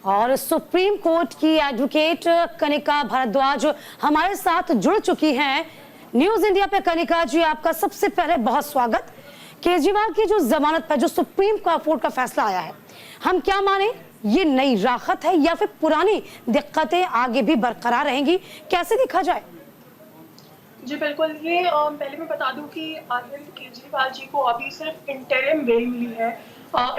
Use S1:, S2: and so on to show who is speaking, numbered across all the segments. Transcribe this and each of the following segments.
S1: और supreme court की advocate Kanika Bhardwaj हमारे साथ जुड़ चुकी हैं न्यूज इंडिया पे। कनिका जी, आपका सबसे पहले बहुत स्वागत। केजरीवाल की जो जमानत पर जो सुप्रीम कोर्ट का फैसला आया है, हम क्या माने, ये नई राहत है या फिर पुरानी दिक्कतें आगे भी बरकरार रहेंगी, कैसे देखा जाए?
S2: जी बिल्कुल, ये पहले मैं बता दूं कि अरविंद केजरीवाल जी को अभी सिर्फ इंटरिम बेल मिली है।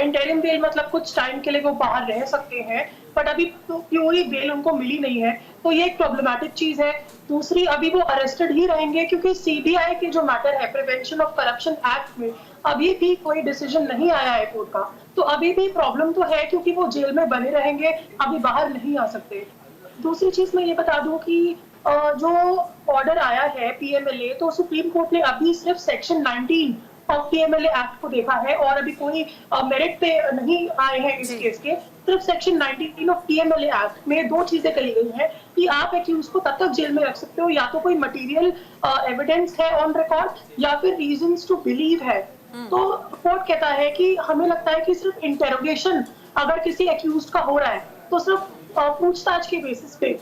S2: इंटरिम बेल मतलब कुछ टाइम के लिए वो बाहर रह सकते हैं, बट अभी तो प्योरी बेल उनको मिली नहीं है, तो ये एक प्रॉब्लमैटिक चीज है। दूसरी, अभी वो अरेस्टेड ही रहेंगे क्योंकि सीबीआई के जो मैटर है प्रिवेंशन ऑफ करप्शन एक्ट में अभी भी कोई डिसीजन नहीं आया है कोर्ट का, तो अभी भी प्रॉब्लम तो है क्योंकि वो जेल में बने रहेंगे, अभी बाहर नहीं आ सकते। दूसरी चीज मैं ये बता दूं कि जो ऑर्डर आया है पीएमएलए, तो सुप्रीम कोर्ट ने अभी सिर्फ सेक्शन 19 ऑफ पीएमएलए एक्ट को देखा है और अभी कोई मेरिट पे नहीं आए हैं इस केस के। सिर्फ सेक्शन 19 ऑफ पीएमएलए एक्ट में दो चीजें कही गई हैं कि आप एक्यूज को तब तक जेल में रख सकते हो या तो कोई मटेरियल एविडेंस है ऑन रिकॉर्ड या फिर रीजंस टू बिलीव है। तो कोर्ट कहता है कि हमें लगता है कि सिर्फ इंटेरोगेशन अगर किसी एक्यूज का हो रहा है तो सिर्फ पूछताछ के बेसिस पे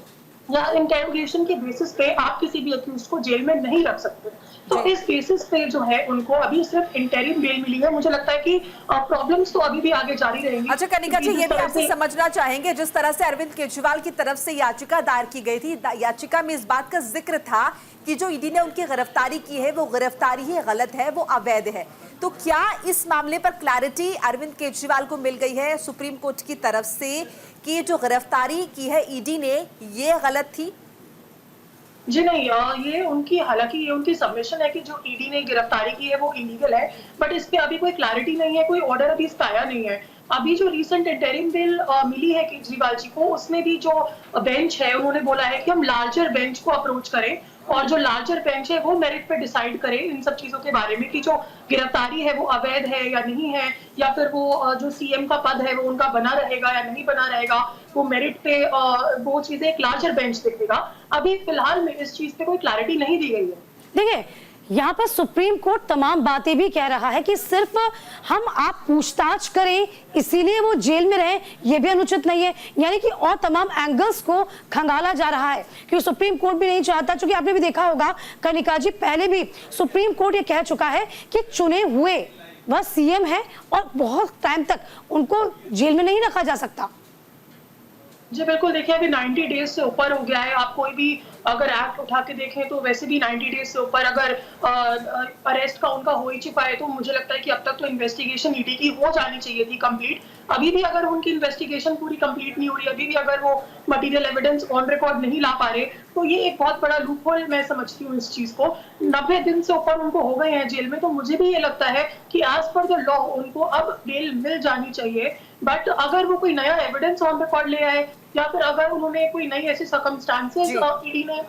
S2: या इंटेरोगेशन के बेसिस पे आप किसी भी अक्यूज को जेल में नहीं रख सकते। तो इस बेसिस पे जो है उनको अभी सिर्फ इंटरिम बेल मिली है। मुझे लगता है कि प्रॉब्लम्स तो अभी भी आगे जारी रहेंगी।
S3: अच्छा कनिका जी, ये भी आपसे समझना चाहेंगे, जिस तरह से अरविंद केजरीवाल की तरफ से याचिका दायर की गई थी, याचिका में इस बात का जिक्र था कि जो ईडी ने उनकी गिरफ्तारी की है वो गिरफ्तारी ही गलत है, वो अवैध है। तो क्या इस मामले पर क्लैरिटी अरविंद केजरीवाल को मिल गई है सुप्रीम कोर्ट की तरफ से कि जो गिरफ्तारी की है ईडी ने ये गलत थी?
S2: जी नहीं, ये उनकी, हालांकि ये उनकी सबमिशन है कि जो ईडी ने गिरफ्तारी की है वो इलीगल है, बट इस पे अभी कोई क्लैरिटी नहीं है, कोई ऑर्डर अभी इसका आया नहीं है। अभी जो रिसेंट इंटरिम बिल मिली है केजरीवाल जी को, उसमें भी जो बेंच है उन्होंने बोला है कि हम लार्जर बेंच को अप्रोच करें और जो लार्जर बेंच है वो मेरिट पे डिसाइड करे इन सब चीजों के बारे में कि जो गिरफ्तारी है वो अवैध है या नहीं है, या फिर वो जो सीएम का पद है वो उनका बना रहेगा या नहीं बना रहेगा, वो मेरिट पे वो चीजें एक लार्जर बेंच देखेगा। अभी फिलहाल में इस चीज पे कोई क्लैरिटी नहीं दी गई है।
S1: देखिए, यहाँ पर सुप्रीम कोर्ट तमाम बातें भी कह रहा है कि सिर्फ हम आप पूछताछ करें इसीलिए वो जेल में रहे, ये भी अनुचित नहीं है। यानी कि और तमाम एंगल्स को खंगाला जा रहा है कि सुप्रीम कोर्ट भी नहीं चाहता, क्योंकि आपने भी देखा होगा कनिका जी, पहले भी सुप्रीम कोर्ट ये कह चुका है कि चुने हुए वह सीएम है और बहुत टाइम तक उनको जेल में नहीं रखा जा सकता।
S2: जी बिल्कुल, देखिए अभी 90 डेज से ऊपर हो गया है। आप कोई भी अगर एक्ट उठा के देखें तो वैसे भी 90 डेज से ऊपर अगर अरेस्ट का उनका हो ही चुका है, तो मुझे लगता है कि अब तक तो इन्वेस्टिगेशन ईडी की हो जानी चाहिए थी कंप्लीट। अभी भी अगर उनकी इन्वेस्टिगेशन पूरी कंप्लीट नहीं हो रही, अभी भी अगर वो मटेरियल एविडेंस ऑन रिकॉर्ड नहीं ला पा रहे, तो ये एक बहुत बड़ा लूप होल मैं समझती हूँ इस चीज को। 90 दिन से ऊपर उनको हो गए हैं जेल में, तो मुझे भी ये लगता है कि एज पर द लॉ उनको अब बेल मिल जानी चाहिए। बट अगर वो कोई नया एविडेंस ऑन रिकॉर्ड ले आए या फिर अगर उन्होंने कोई नई ऐसी सर्कमस्टांसेस ईडी ने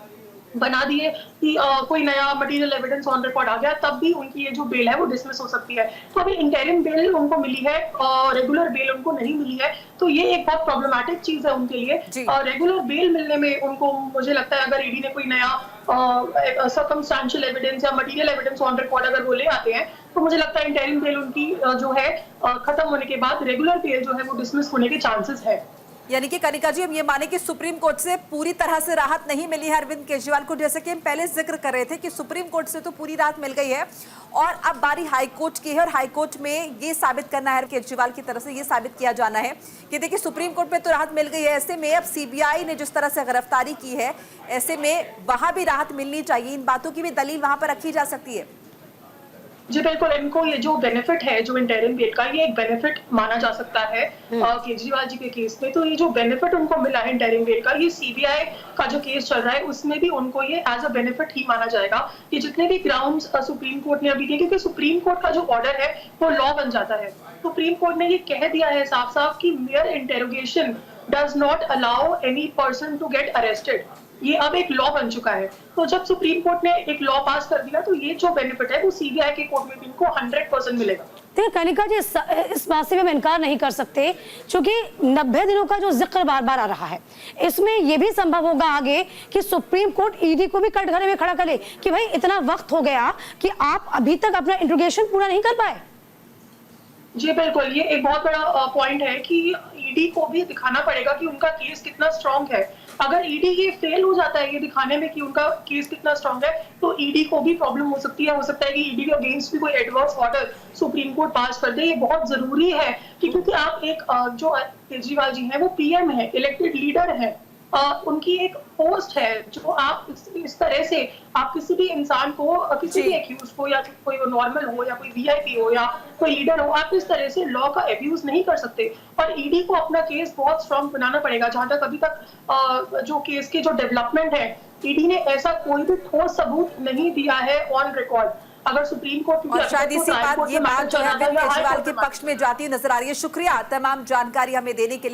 S2: बना दिए कि कोई नया मटेरियल एविडेंस ऑन रिकॉर्ड आ गया, तब भी उनकी ये जो बेल है वो डिसमिस हो सकती है। तो अभी इंटरिम बेल उनको मिली है और रेगुलर बेल उनको नहीं मिली है, तो ये एक बहुत प्रॉब्लमैटिक चीज है उनके लिए। और रेगुलर बेल मिलने में उनको, मुझे लगता है अगर ईडी ने कोई नया सर्कमस्टेंशियल एविडेंस या मटेरियल एविडेंस ऑन रिकॉर्ड अगर वो ले आते हैं, तो मुझे लगता है इंटरिम बेल उनकी जो है खत्म होने के बाद रेगुलर बेल जो है वो डिसमिस होने के चांसेस है।
S3: यानी कि कनिका जी, हम ये माने कि सुप्रीम कोर्ट से पूरी तरह से राहत नहीं मिली है अरविंद केजरीवाल को, जैसे कि हम पहले जिक्र कर रहे थे कि सुप्रीम कोर्ट से तो पूरी राहत मिल गई है और अब बारी हाई कोर्ट की है और हाई कोर्ट में ये साबित करना है, केजरीवाल की तरफ से ये साबित किया जाना है कि देखिए सुप्रीम कोर्ट में तो राहत मिल गई है, ऐसे में अब सीबीआई ने जिस तरह से गिरफ्तारी की है, ऐसे में वहां भी राहत मिलनी चाहिए। इन बातों की भी दलील वहां पर रखी जा सकती है।
S2: जी बिल्कुल, इनको ये जो बेनिफिट है जो इंटरिम बेल का, ये एक बेनिफिट माना जा सकता है केजरीवाल जी के केस में। तो ये जो बेनिफिट उनको मिला है इंटरिम बेल का, ये सीबीआई का जो केस चल रहा है उसमें भी उनको ये एज अ बेनिफिट ही माना जाएगा। कि जितने भी ग्राउंड्स सुप्रीम कोर्ट ने अभी दिए, क्योंकि सुप्रीम कोर्ट का जो ऑर्डर है वो लॉ बन जाता है। सुप्रीम कोर्ट ने ये कह दिया है साफ साफ कि mere interrogation does not allow any person to get arrested, ये अब एक लॉ बन चुका है। तो जब सुप्रीम कोर्ट ने एक लॉ पास कर दिया, तो ये जो बेनिफिट है वो सीबीआई के कोर्ट में भी इनको 100% मिलेगा।
S1: देखिए कनिका जी, इस बात से हम इनकार नहीं कर सकते, क्योंकि 90 दिनों का जो जिक्र बार बार आ रहा है, इसमें यह भी संभव होगा आगे कि सुप्रीम कोर्ट ईडी को भी कटघरे में खड़ा करे कि भाई इतना वक्त हो गया कि आप अभी तक अपना इंट्रोगेशन पूरा नहीं कर पाए।
S2: जी बिल्कुल, ये एक बहुत बड़ा पॉइंट है कि ईडी को भी दिखाना पड़ेगा कि उनका केस कितना स्ट्रांग है। अगर ईडी ये फेल हो जाता है ये दिखाने में कि उनका केस कितना स्ट्रांग है, तो ईडी को भी प्रॉब्लम हो सकती है। हो सकता है कि ईडी के अगेंस्ट भी कोई एडवर्स ऑर्डर सुप्रीम कोर्ट पास कर दे। ये बहुत ज़रूरी है कि क्योंकि आप एक जो केजरीवाल जी हैं वो पीएम हैं, इलेक्टेड लीडर हैं। उनकी एक पोस्ट है जो आप इस तरह से आप किसी भी इंसान को किसी भी एक्यूज को या कोई नॉर्मल हो या कोई वीआईपी हो या कोई लीडर हो, आप इस तरह से लॉ का एब्यूज नहीं कर सकते। और ईडी को अपना केस बहुत स्ट्रांग बनाना पड़ेगा। जहां तक अभी तक जो केस के जो डेवलपमेंट है, ईडी ने ऐसा कोई भी ठोस सबूत नहीं दिया है ऑन रिकॉर्ड। अगर सुप्रीम कोर्ट
S3: और शायद इसी बात जो है अरविंद केजरीवाल के पक्ष में जाती नजर आ रही है। शुक्रिया तमाम जानकारी हमें देने के लिए।